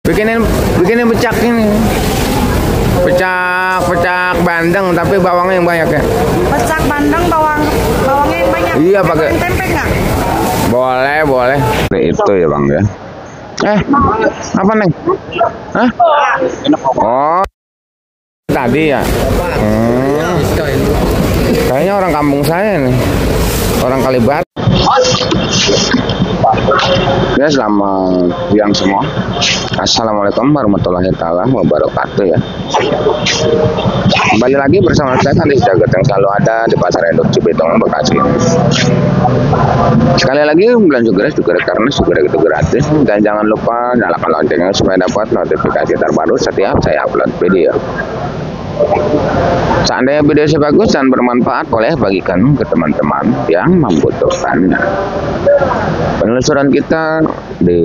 Bikinin pecak ini. Pecak bandeng tapi bawangnya yang banyak ya. Pecak bandeng bawangnya yang banyak. Iya pakai tempe nggak? Boleh. Itu ya bang ya. Apa neng? Hah? Oh tadi ya. Kayaknya orang kampung saya nih. Orang Kalibat. Ya selamat siang semua. Assalamualaikum warahmatullahi wabarakatuh ya. Kembali lagi bersama saya Kandis Jagat yang selalu ada di Pasar Induk Cibitung Bekasi. Sekali lagi belanja juga karena juga itu gratis, dan jangan lupa nyalakan loncengnya supaya dapat notifikasi terbaru setiap saya upload video. Seandainya video saya bagus dan bermanfaat, boleh bagikan ke teman-teman yang membutuhkannya. Penelusuran kita di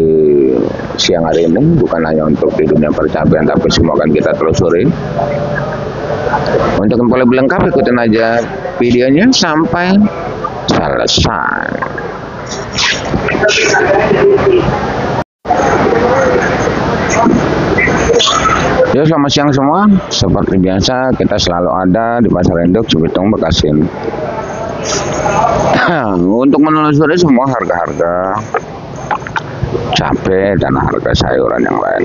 siang hari ini bukan hanya untuk di dunia percapian, tapi semua akan kita telusuri. Untuk yang lebih lengkap, ikutin aja videonya sampai selesai. Ya selamat siang semua. Seperti biasa kita selalu ada di Pasar Induk Cibitung Bekasi. Untuk menelusuri semua harga-harga cabai dan harga sayuran yang lain,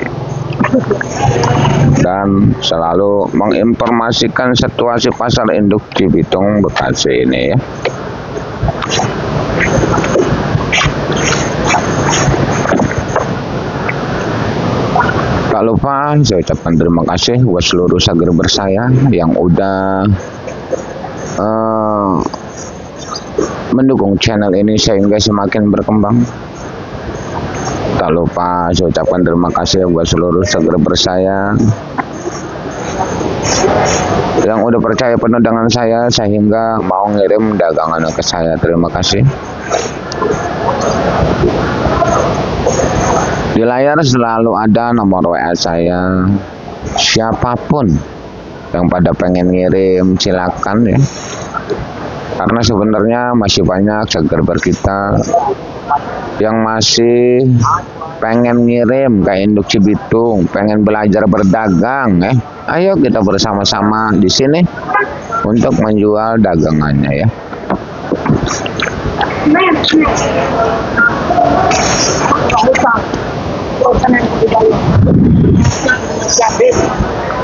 dan selalu menginformasikan situasi Pasar Induk Cibitung Bekasi ini ya. Tak lupa saya ucapkan terima kasih buat seluruh subscriber saya yang udah mendukung channel ini sehingga semakin berkembang. Tak lupa saya ucapkan terima kasih buat seluruh subscriber saya yang udah percaya penuh dengan saya sehingga mau ngirim dagangan ke saya. Terima kasih. Di layar selalu ada nomor WA saya. Siapapun yang pada pengen ngirim silakan ya. Karena sebenarnya masih banyak subscriber kita yang masih pengen ngirim ke Induk Cibitung, pengen belajar berdagang ya. Ayo kita bersama-sama di sini untuk menjual dagangannya ya.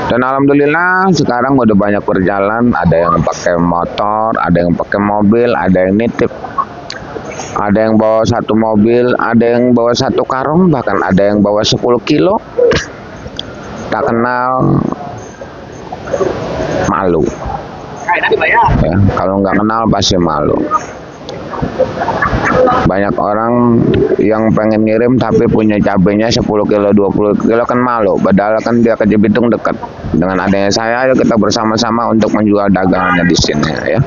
Dan alhamdulillah sekarang udah banyak berjalan. Ada yang pakai motor, ada yang pakai mobil, ada yang nitip, ada yang bawa satu mobil, ada yang bawa satu karung, bahkan ada yang bawa 10 kilo. Tak kenal malu ya, kalau nggak kenal pasti malu. Banyak orang yang pengen ngirim tapi punya cabenya 10 kilo, 20 kilo kan malu. Padahal kan dia ke Cibitung dekat. Dengan adanya saya, ayo kita bersama-sama untuk menjual dagangannya di sini ya.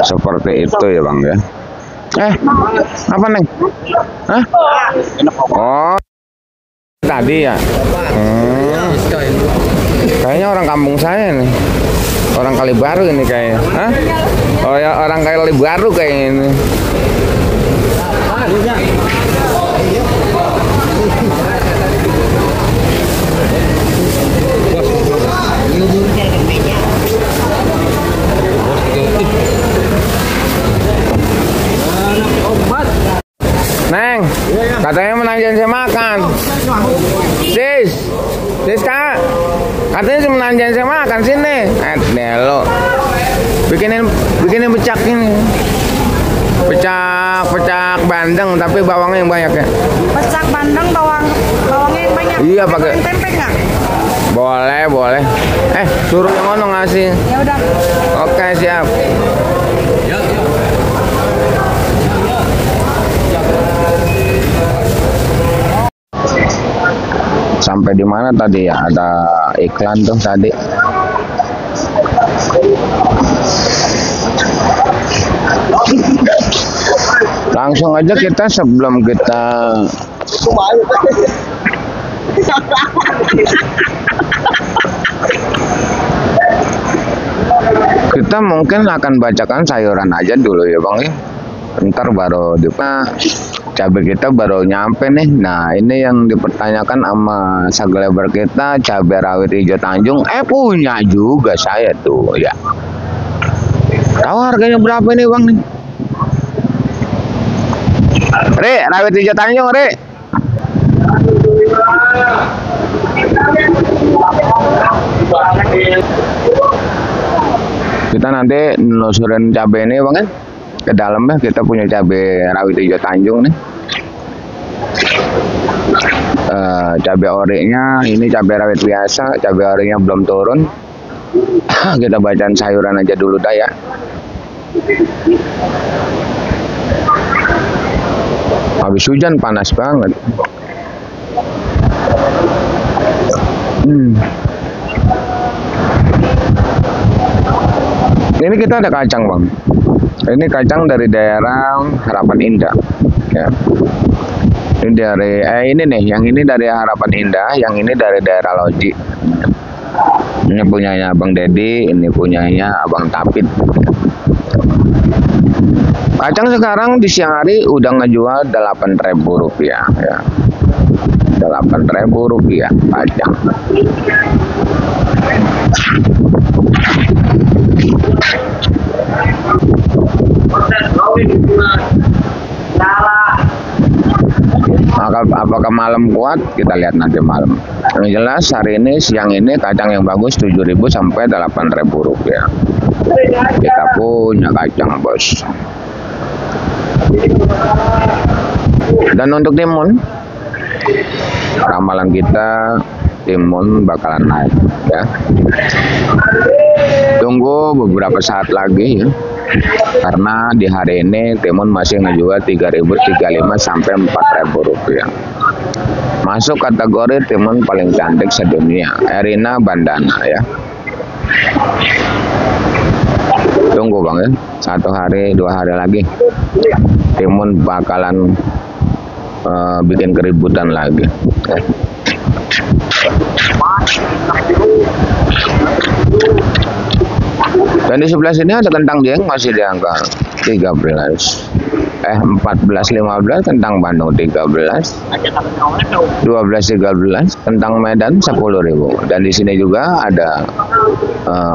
Seperti itu ya bang ya. Apa neng? Hah? Oh tadi ya. Kayaknya orang kampung saya nih. Orang Kalibaru ini kayaknya. Hah? Oh ya orang Kalibaru kayaknya ini. Neng, katanya menanjain saya makan. Sis kak, katanya menanjain saya makan sini. Nelo, bikinin pecak ini. Pecak bandeng tapi bawangnya yang banyak ya. Pecak bandeng bawangnya yang banyak. Iya pakai tempe nggak? Boleh. Suruh yang ono ngasih. Ya udah. Oke siap. Sampai di mana tadi ya? Ada iklan tuh tadi. Langsung aja kita sebelum kita mungkin akan bacakan sayuran aja dulu ya bang ya. Ntar baru cabai kita baru nyampe nih. Nah, ini yang dipertanyakan sama subscriber kita, cabai rawit hijau Tanjung. Punya juga saya tuh ya. Tahu harganya berapa nih bang nih? Re, rawit hijau Tanjung, Re. Kita nanti nelusurin cabai ini bang kan, ke dalamnya kita punya cabai rawit hijau Tanjung nih. Cabai orenya ini cabai rawit biasa, cabai orenya belum turun. Kita bacaan sayuran aja dulu dah ya. Habis hujan panas banget. Ini kita ada kacang bang. Ini kacang dari daerah Harapan Indah. Ya. Ini dari ini nih, yang ini dari Harapan Indah, yang ini dari daerah Loji. Ini punyanya Abang Dedi, ini punyanya Abang Tapit. Kacang sekarang di siang hari udah ngejual Rp8.000 ya. Rp8.000 kacang. Apakah malam kuat? Kita lihat nanti malam. Yang jelas hari ini siang ini kacang yang bagus 7.000 sampai Rp8.000. Kita punya kacang bos. Dan untuk timun, ramalan kita timun bakalan naik ya. Tunggu beberapa saat lagi ya. Karena di hari ini timun masih ngejual 3.035 sampai Rp4.000. Masuk kategori timun paling cantik sedunia, Erina Bandana ya. Tunggu bang ya, 1 hari 2 hari lagi timun bakalan bikin keributan lagi ya. Dan di sebelah sini ada kentang dieng masih di angka 14.15, kentang Bandung 13, 12.13, kentang Medan 10.000. Dan di sini juga ada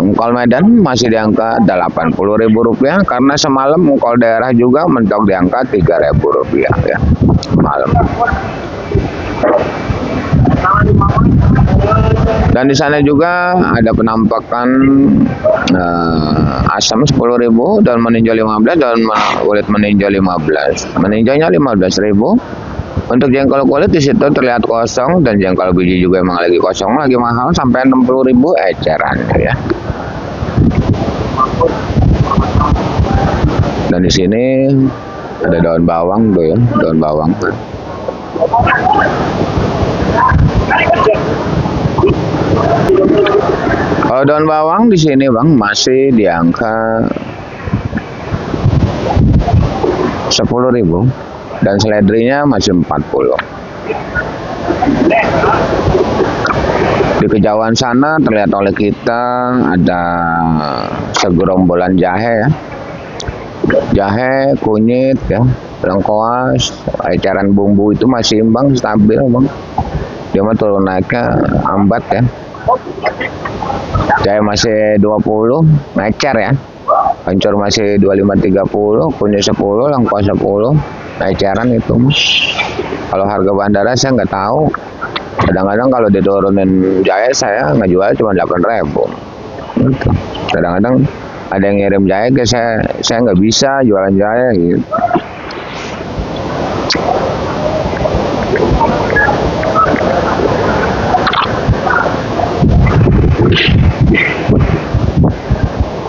engkol Medan masih di angka Rp80.000 karena semalam engkol daerah juga mentok di angka Rp3.000 ya malam. Dan di sana juga ada penampakan asam 10.000, daun meninjau 15, daun kulit meninjau 15. Meninjaunya 15.000. Untuk jengkol kulit di situ terlihat kosong, dan jengkol biji juga emang lagi kosong, lagi mahal sampai 60.000 eceran ya. Dan di sini ada daun bawang tuh ya, daun bawang. Kalau daun bawang di sini bang masih di angka 10.000 dan seledrinya masih 40. Di kejauhan sana terlihat oleh kita ada segerombolan jahe ya. Jahe, kunyit ya, lengkoas, eceran bumbu itu masih imbang, stabil bang. Dia mah turun naiknya ambat ya. Jahe masih 20, ecer ya. Hancur masih 25-30, kunyit 10, lengkoas 10, eceran itu. Kalau harga bandara saya nggak tahu. Kadang-kadang kalau diturunin jahe saya ngejual cuma 8.000. Gitu. Kadang-kadang ada yang ngirim jahe ke saya nggak bisa jualan jahe gitu.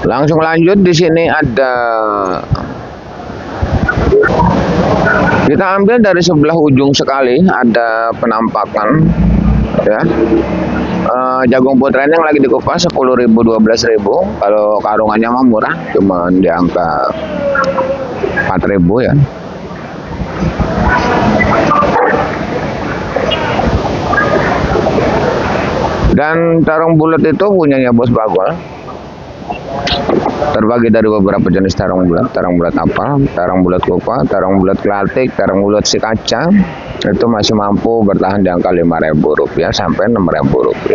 Langsung lanjut, di sini ada, kita ambil dari sebelah ujung sekali ada penampakan ya. Jagung putra yang lagi dikupas 10.000 12.000. Kalau karungannya mah murah, cuman di angka 4.000 ya. Dan tarung bulat itu punyanya Bos Bagol. Terbagi dari beberapa jenis terong bulat apel, terong bulat kupa, terong bulat klatik, terong bulat si kaca. Itu masih mampu bertahan di angka Rp5.000 sampai Rp6.000.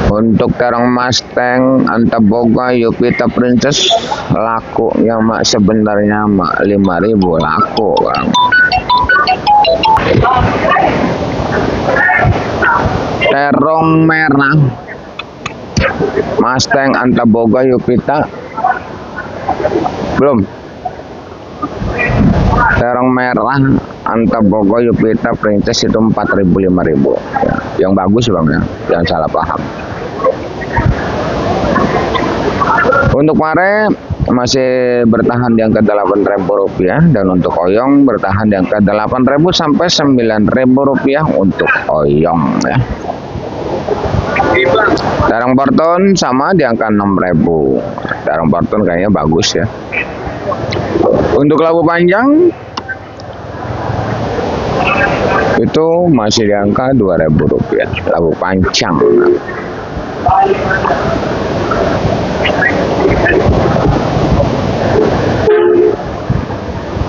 Untuk terong Mustang, Antaboga, Yupita Princess laku ya mak, sebenarnya mak 5.000 laku kan. Terong merah Mustang, Antaboga, Yupita belum. Terong merah Antaboga, Yupita Princess itu 4.000 5.000 ya. Yang bagus bang ya, jangan salah paham. Untuk pare masih bertahan di angka Rp8.000 dan untuk oyong bertahan di angka Rp8.000 sampai Rp9.000 untuk oyong ya. Terong Porton sama di angka Rp6.000. Terong Porton kayaknya bagus ya. Untuk labu panjang itu masih di angka Rp2.000 labu panjang.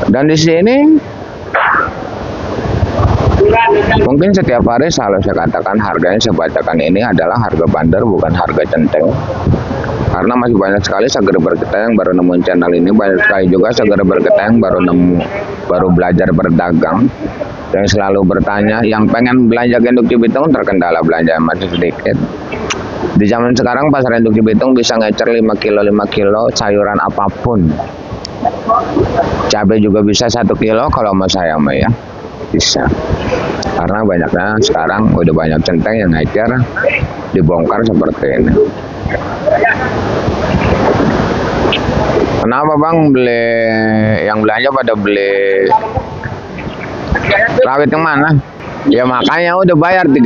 Dan di sini mungkin setiap hari selalu saya katakan harganya saya bacakan ini adalah harga bandar bukan harga centeng. Karena masih banyak sekali seger berketa yang baru nemuin channel ini, banyak sekali juga seger berketa yang baru belajar berdagang, yang selalu bertanya, yang pengen belanja induk Cibitung terkendala belanja masih sedikit. Di zaman sekarang pasar induk Cibitung bisa ngecer 5 kilo sayuran apapun. Cabai juga bisa 1 kilo kalau mau saya mah ya. Bisa. Karena banyaknya sekarang udah banyak centeng yang ngecer dibongkar seperti ini. Kenapa bang yang belanja pada beli rawit yang mana? Ya makanya udah bayar 30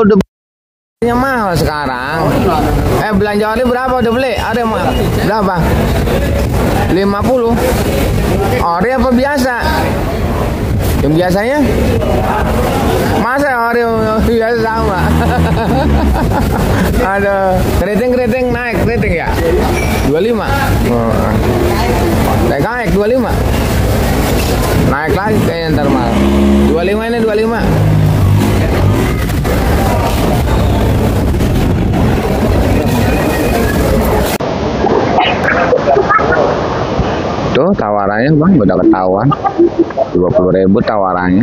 udah mahal sekarang. Belanja oli berapa udah beli? Ada berapa? 50 ori apa biasa? Yang biasanya masa ori biasa sama. Ada keriting naik ya 25. Naik 25. Naik lagi kayaknya ntar malam 25 ini 25. Tuh tawarannya bang udah ketahuan 20.000 tawarannya.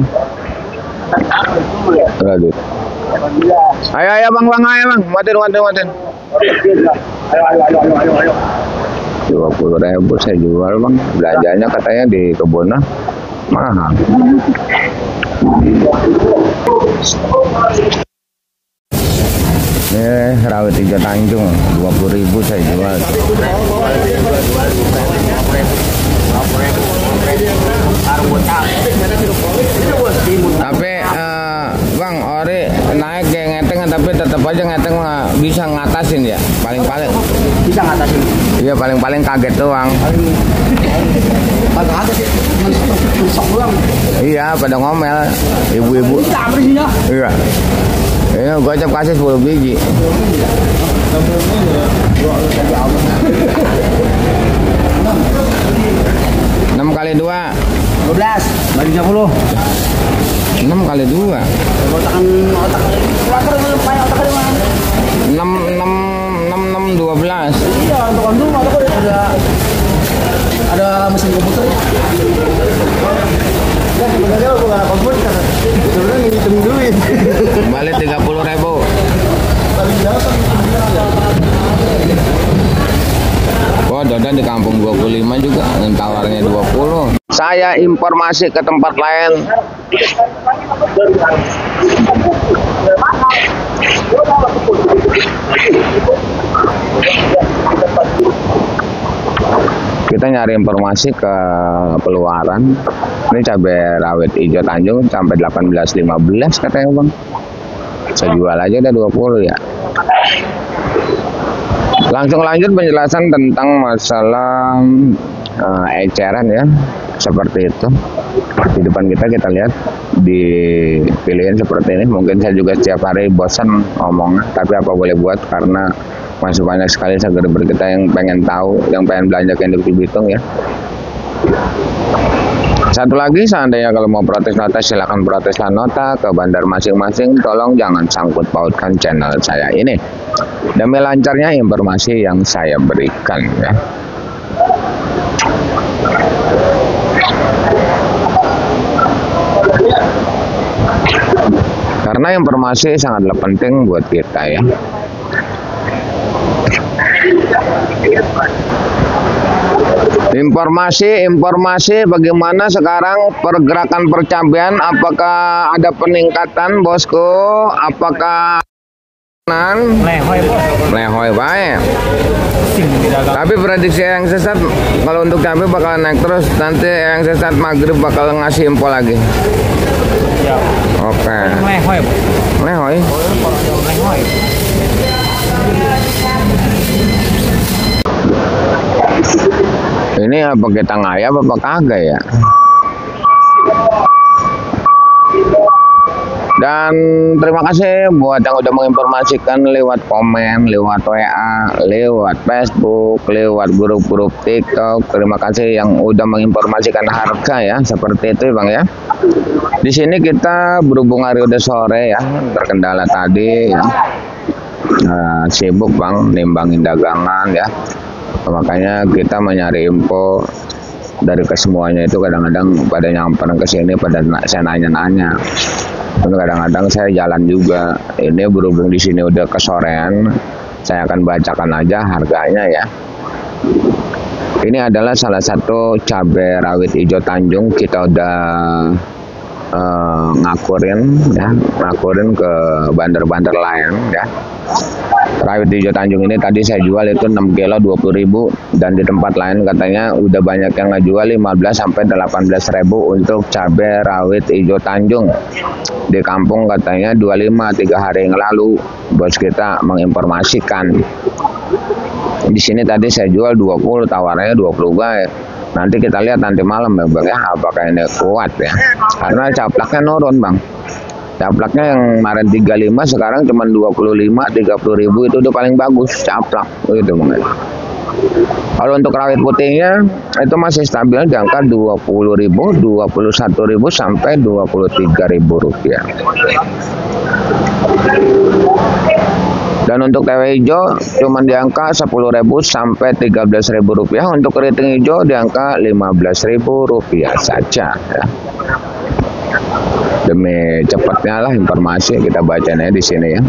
Aduh. Ayo bang ayo bang matiin 20.000 saya jual bang, belanjanya katanya di kebunnya mahal. Rawit hijau Tanjung 20.000 saya jual. Tapi bang ori naik kayak ngeteng tapi tetap aja ngeteng bisa ngatasin ya paling bisa ngatasin. Iya paling kaget doang. Iya pada ngomel ibu-ibu. Iya. Ini gua cap kasih 10 biji. 6 kali 2 12 bagi 30. 6 kali 2 otak 6 12. Iya untuk kandung ada mesin komputer. Sebenarnya bukan komputer, sebenarnya ngitung duit. Balik 30.000. Oh, Dodan di kampung 25 juga dengan tawarnya 20. Saya informasi ke tempat lain. Kita nyari informasi ke Peluaran. Ini cabai rawit hijau Tanjung sampai 18.15 katanya bang. Saya jual aja udah 20 ya. Langsung lanjut penjelasan tentang masalah eceran ya. seperti itu. Di depan kita lihat dipilihin seperti ini. Mungkin saya juga setiap hari bosan ngomong, tapi apa boleh buat karena masih banyak sekali subscriber kita yang pengen tahu, yang pengen belanja ke Induk Cibitung ya. Satu lagi, seandainya kalau mau protes nota, silakan proteslah nota ke bandar masing-masing. Tolong jangan sangkut pautkan channel saya ini demi lancarnya informasi yang saya berikan ya. Karena informasi sangatlah penting buat kita ya. Informasi bagaimana sekarang pergerakan percabean, apakah ada peningkatan bosku, apakah lehoy baik. Tapi prediksi yang sesat kalau untuk cabai bakal naik terus, nanti yang sesat maghrib bakal ngasih info lagi. Oke. Lehoy. Ini apa kita ngayap apa kagak ya? Dan terima kasih buat yang udah menginformasikan lewat komen, lewat WA, lewat Facebook, lewat grup-grup TikTok. Terima kasih yang udah menginformasikan harga ya, seperti itu Bang ya. Di sini kita berhubung hari udah sore ya, terkendala tadi ya. Sibuk Bang nimbangin dagangan ya. Makanya kita mencari info dari kesemuanya itu kadang-kadang pada nyamperin ke sini pada saya nanya-nanya. Kadang-kadang saya jalan juga. Ini berhubung di sini udah kesorean, saya akan bacakan aja harganya ya. Ini adalah salah satu cabai rawit hijau Tanjung, kita udah ngakurin ke bandar-bandar lain ya. Rawit hijau Tanjung ini tadi saya jual itu 6 kilo 20.000, dan di tempat lain katanya udah banyak yang ngejual 15 sampai 18.000 untuk cabai rawit hijau Tanjung. Di kampung katanya 25 3 hari yang lalu bos kita menginformasikan. Di sini tadi saya jual 20, tawarannya 20 guys. Nanti kita lihat nanti malam ya Bang ya, apakah ini kuat ya. Karena caplaknya nurun Bang. Caplaknya yang kemarin 35 sekarang cuma 25, 30.000 itu udah paling bagus caplak gitu Bang. Kalau untuk rawit putihnya itu masih stabil di angka 20.000, 21.000 sampai 23.000 rupiah. Dan untuk tewe hijau cuma di angka 10.000 sampai 13.000 rupiah. Untuk keriting hijau di angka 15.000 rupiah saja ya. Demi cepatnya lah informasi kita bacanya di sini ya.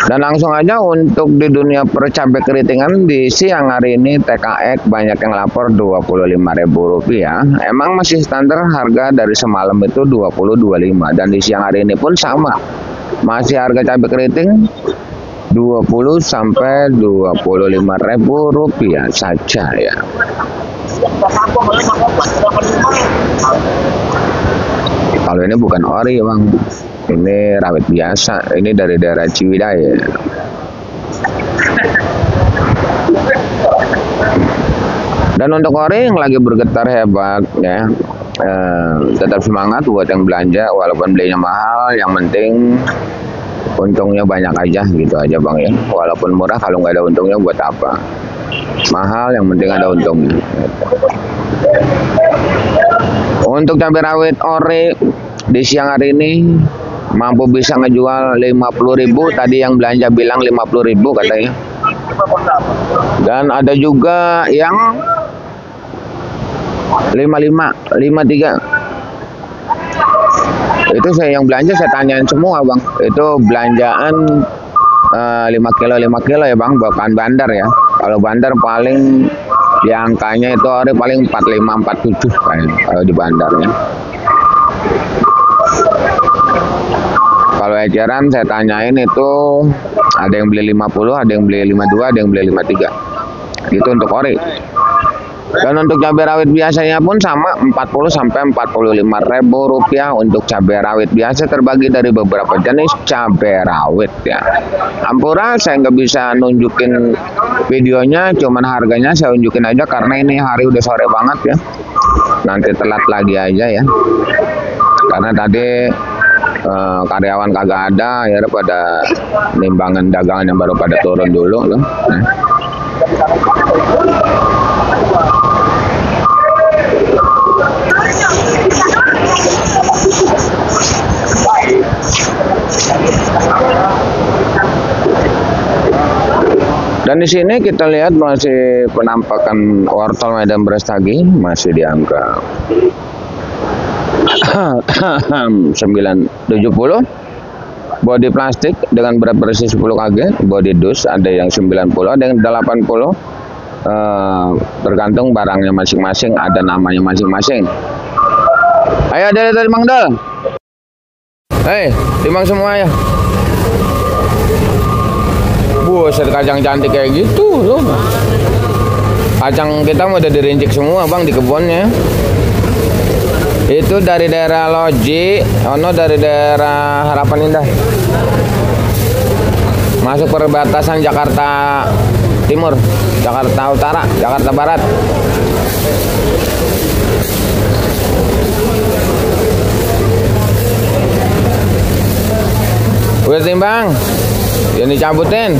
Dan langsung aja untuk di dunia percabai keritingan di siang hari ini TKX banyak yang lapor 25.000 rupiah. Emang masih standar harga dari semalam itu 20-25, dan di siang hari ini pun sama. Masih harga cabai keriting 20 sampai 25.000 rupiah saja ya. Kalau ini bukan ori Bang, ini rawit biasa, ini dari daerah Ciwidey. Dan untuk ori yang lagi bergetar hebat ya, tetap semangat buat yang belanja walaupun belinya mahal, yang penting untungnya banyak aja gitu aja Bang ya. Walaupun murah kalau nggak ada untungnya buat apa? Mahal yang penting ada untungnya. Untuk cabai rawit ori di siang hari ini mampu bisa ngejual 50.000, tadi yang belanja bilang 50.000 katanya. Dan ada juga yang 55, 53. Itu saya yang belanja saya tanyain semua Bang. Itu belanjaan 5 kilo ya Bang, bukan bandar ya. Kalau bandar paling di angkanya itu ori paling 45, 47 kan kalau di bandarnya. Kalau eceran saya tanyain itu ada yang beli 50, ada yang beli 52, ada yang beli 53. Itu untuk ori. Dan untuk cabai rawit biasanya pun sama 40 sampai 45 ribu rupiah untuk cabai rawit biasa terbagi dari beberapa jenis cabai rawit ya. Ampura saya nggak bisa nunjukin videonya, cuman harganya saya unjukin aja karena ini hari udah sore banget ya. Nanti telat lagi aja ya. Karena tadi karyawan kagak ada ya, pada nimbangan dagangan yang baru pada turun dulu loh. Dan di sini kita lihat masih penampakan wortel Medan Brastagi masih di angka 970. Body plastik dengan berat bersih 10 kg, body dus ada yang 90, ada yang 80. Tergantung barangnya masing-masing, ada namanya masing-masing. Ayo dari Mang Dol. Hei, timbang semua ya. Buset, kacang cantik kayak gitu loh. Kacang kita udah dirincik semua bang di kebunnya. Itu dari daerah Loji, ono dari daerah Harapan Indah. Masuk perbatasan Jakarta Timur, Jakarta Utara, Jakarta Barat. Udah timbang, yang dicabutin.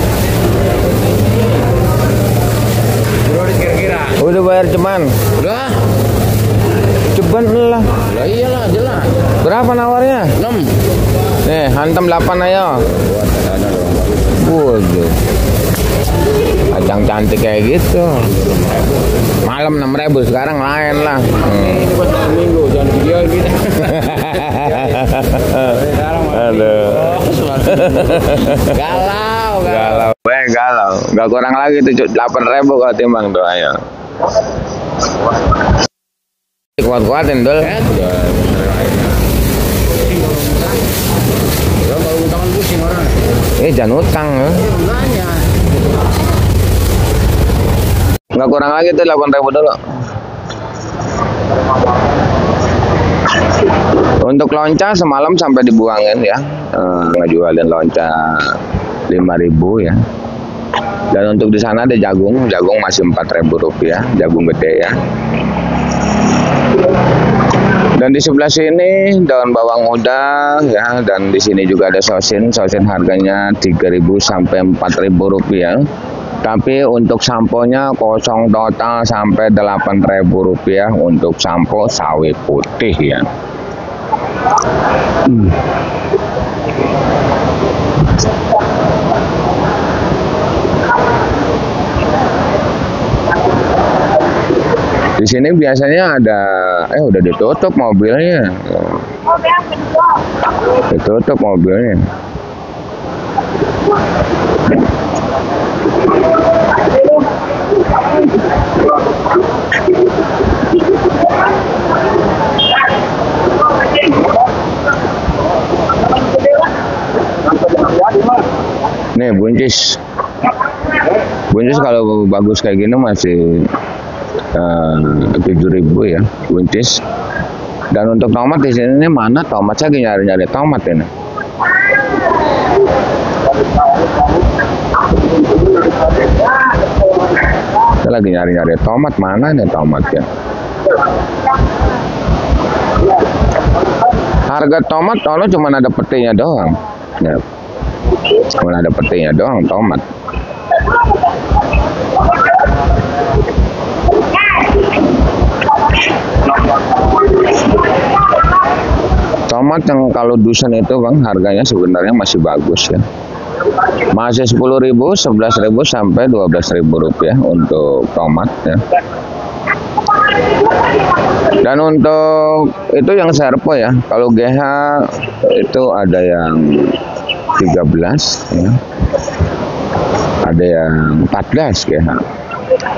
Udah bayar ceban. Udah. Ceban lah. Lah iyalah, jelas. Berapa nawarnya? 6. Nih, hantam 8 ayo. Waduh. Kacang cantik kayak gitu. Malam 6.000, sekarang lain lah. Ini buat minggu, jangan video gitu. Aduh. Galau. Galau. Gak kurang lagi tuh 8.000 kalau timbang tuh ayo. Kuat-kuatin dul. Kalau utangan pusing orang. Jangan utang ya. Nggak kurang lagi tuh 8.000 dulu. Untuk lonca semalam sampai dibuangin ya, ngejualin lonca 5.000 ya. Dan untuk di sana ada jagung masih 4.000 rupiah, jagung gede ya. Dan di sebelah sini daun bawang muda ya, dan di sini juga ada sosin harganya 3.000 sampai 4.000 rupiah. Tapi untuk samponya kosong total sampai 8.000 rupiah untuk sampo sawi putih ya. Di sini biasanya ada, udah ditutup mobilnya. Ditutup mobilnya. Nih buncis kalau bagus kayak gini masih 7.000 ya buncis. Dan untuk tomat di sini mana tomat, saya lagi nyari tomat ini. Saya lagi nyari tomat, mana nih tomatnya? Harga tomat kalau cuma ada petinya doang. Ya. Cuma ada petinya doang tomat. Tomat yang kalau dusun itu bang harganya sebenarnya masih bagus ya. Masih 10.000, 11.000 sampai 12.000 rupiah untuk tomat ya. Dan untuk itu yang serpo ya. Kalau GH itu ada yang 13 ya. Ada yang 14 GH.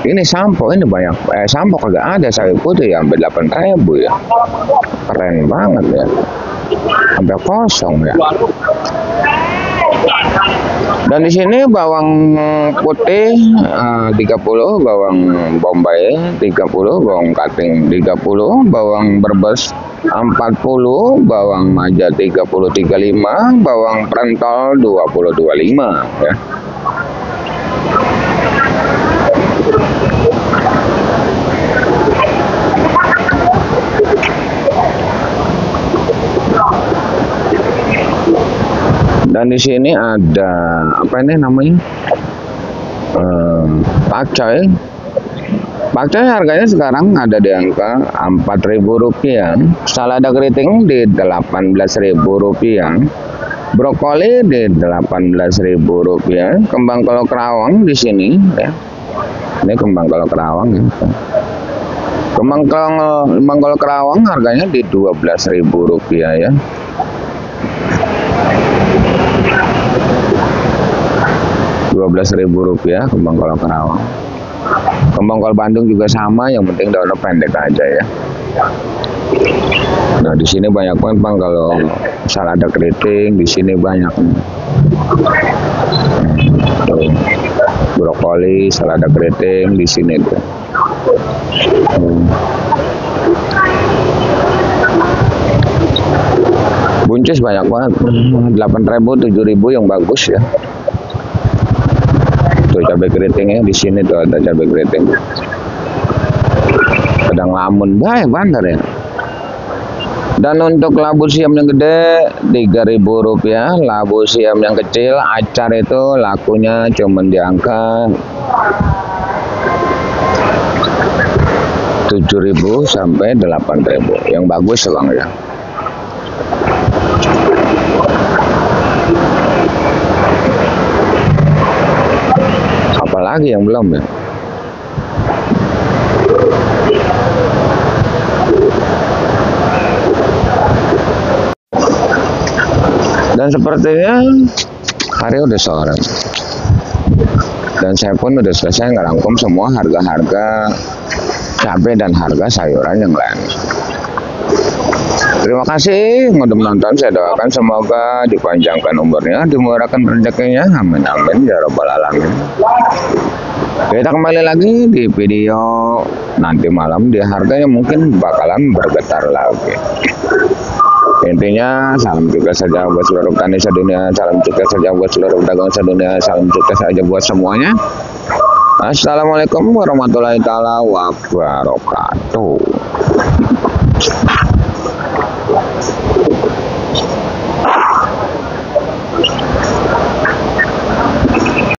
Ini sampo, ini banyak. Sampo kagak ada sawi putih ya, sampai 8.000 ya. Keren banget ya. Sampai kosong ya. Dan di sini bawang putih 30, bawang bombay 30, bawang kating 30, bawang brebes 40, bawang maja 30 35, bawang pentol 20 25 ya. Dan di sini ada apa ini namanya? Pakcoy. Pakcoy harganya sekarang ada di angka Rp4.000. Salada keriting di Rp18.000. Brokoli di Rp18.000. Kembang kol kerawang di sini ya. Ini kembang kol kerawang ya. Kembang kol kerawang harganya di Rp12.000 ya. Rp12.000 kembang kol kerawang. Kembang kol Bandung juga sama, yang penting daunnya pendek aja ya. Nah, di sini banyak banget Bang kalau salada keriting, di sini banyak. Tuh. Brokoli, salada keriting di sini tuh. Buncis banyak banget. 8.000, 7.000 yang bagus ya. Tuh cabai keritingnya di sini tuh ada cabai keriting. Pedang lamun baik bandar ya. Dan untuk labu siam yang gede Rp3.000, labu siam yang kecil acar itu lakunya cuma di angka 7.000 sampai 8.000. Yang bagus Bang ya. Apalagi yang belum ya. Dan sepertinya hari udah sore. Dan saya pun udah selesai ngerangkum semua harga-harga cabai dan harga sayuran yang lain. Terima kasih udah menonton. Saya doakan semoga dipanjangkan umurnya, dimurahkan rezekinya. Amin amin ya rabbal alamin. Kita kembali lagi di video nanti malam. Di harganya mungkin bakalan bergetar lagi. Intinya salam sukses saja buat seluruh petani sedunia, salam sukses saja buat seluruh pedagang sedunia, salam sukses saja buat semuanya. Assalamualaikum warahmatullahi taala wabarakatuh.